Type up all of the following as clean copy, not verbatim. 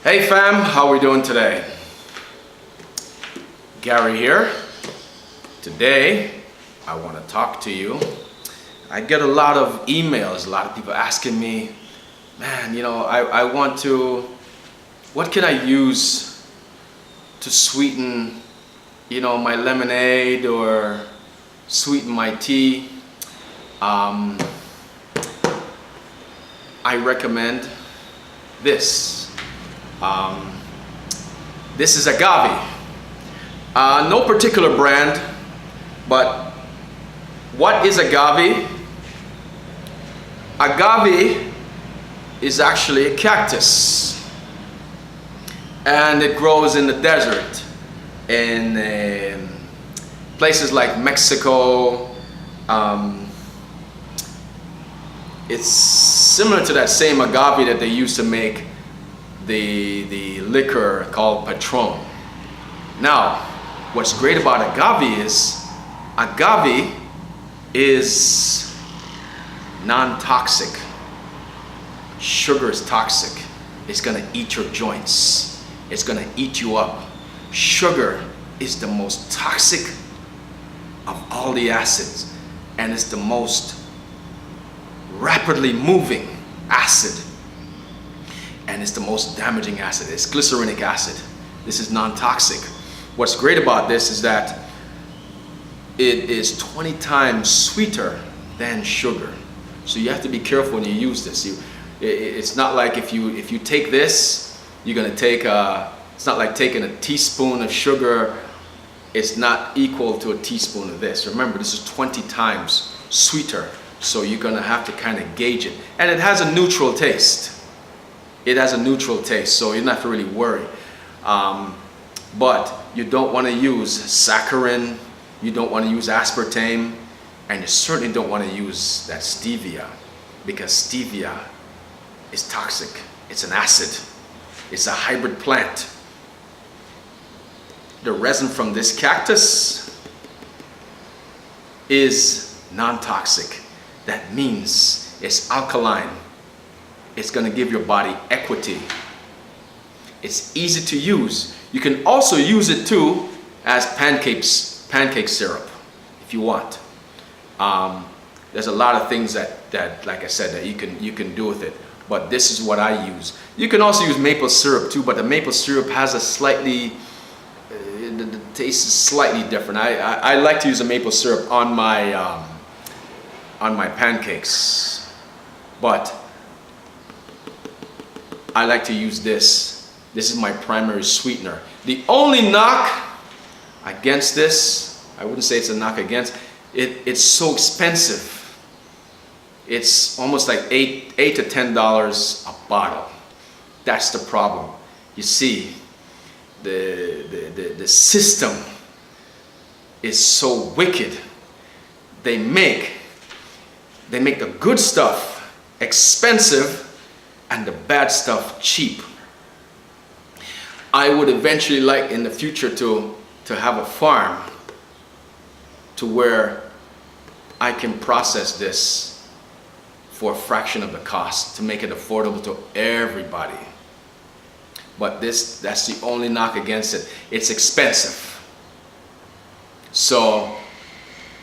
Hey fam, how we doing today? Gary here. Today, I want to talk to you. I get a lot of emails, a lot of people asking me, man, I want to, what can I use to sweeten, my lemonade or sweeten my tea? I recommend this. This is Agave. No particular brand, but what is Agave? Agave is actually a cactus, and it grows in the desert in places like Mexico. It's similar to that same agave that they used to make the liquor called Patron. Now, what's great about agave is non-toxic. Sugar is toxic. It's gonna eat your joints. It's gonna eat you up. Sugar is the most toxic of all the acids, and it's the most rapidly moving acid, and it's the most damaging acid. It's glycerinic acid. This is non-toxic. What's great about this is that it is 20 times sweeter than sugar. So you have to be careful when you use this. It's not like if you take this, you're gonna take it's not like taking a teaspoon of sugar. It's not equal to a teaspoon of this. Remember, this is 20 times sweeter. So you're gonna have to kind of gauge it. And it has a neutral taste. It has a neutral taste, so you don't have to really worry. But you don't want to use saccharin, you don't want to use aspartame, and you certainly don't want to use that stevia, because stevia is toxic. It's an acid. It's a hybrid plant. The resin from this cactus is non-toxic. That means it's alkaline. It's going to give your body equity. It's easy to use. You can also use it too as pancake syrup if you want. There's a lot of things that like I said, that you can do with it. But this is what I use. You can also use maple syrup too, but the maple syrup has a slightly, the taste is slightly different. I like to use a maple syrup on my pancakes, but I like to use this. This is my primary sweetener. The only knock against this, I wouldn't say it's a knock against, it's so expensive. It's almost like $8 to $10 a bottle. That's the problem. You see, the system is so wicked. They make the good stuff expensive and the bad stuff cheap. I would eventually like in the future to have a farm to where I can process this for a fraction of the cost to make it affordable to everybody. But that's the only knock against it. It's expensive. So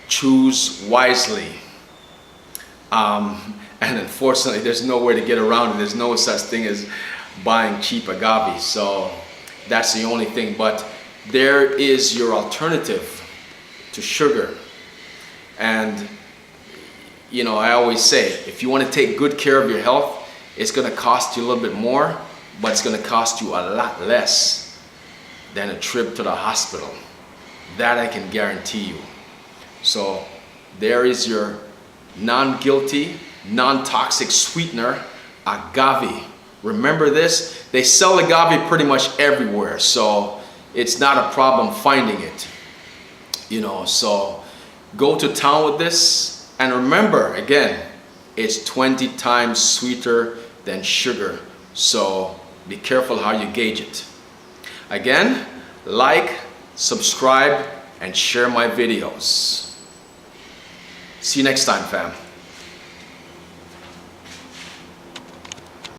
choose wisely. And unfortunately, there's nowhere to get around it. There's no such thing as buying cheap agave. So that's the only thing. But there is your alternative to sugar. And I always say, if you want to take good care of your health, it's going to cost you a little bit more, but it's going to cost you a lot less than a trip to the hospital. That I can guarantee you. So there is your non-guilty, non-toxic sweetener, agave. Remember this? They sell agave pretty much everywhere, so it's not a problem finding it. So go to town with this, and remember, again, it's 20 times sweeter than sugar, so be careful how you gauge it. Again, like, subscribe, and share my videos. See you next time, fam.